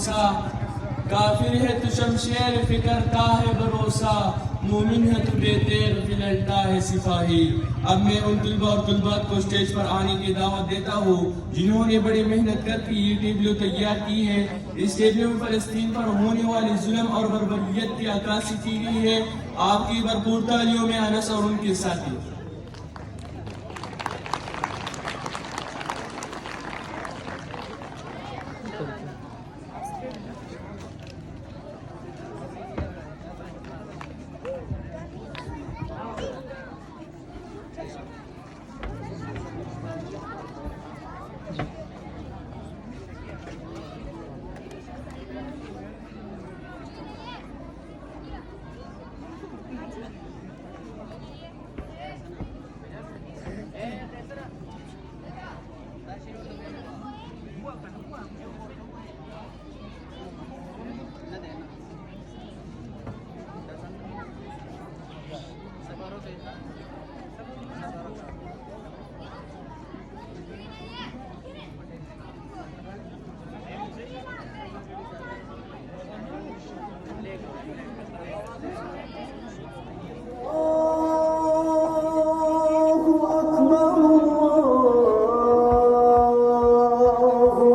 भरोसा, काफिर है तो शमशेर फिकर का है भरोसा, मोमिन है तो बेतेर फिललता है सिपाही। अब मैं उन तुलबा और तुलबात को स्टेज पर आने की दावत देता हूँ जिन्होंने बड़ी मेहनत करके ये टेबलो तैयार की है। इस टेबलो में फलस्तीन पर होने वाले जुल्म और बर्बरियत की अक्कासी की गई है। आपकी भरपूर तालियों में अनस और उनके साथी।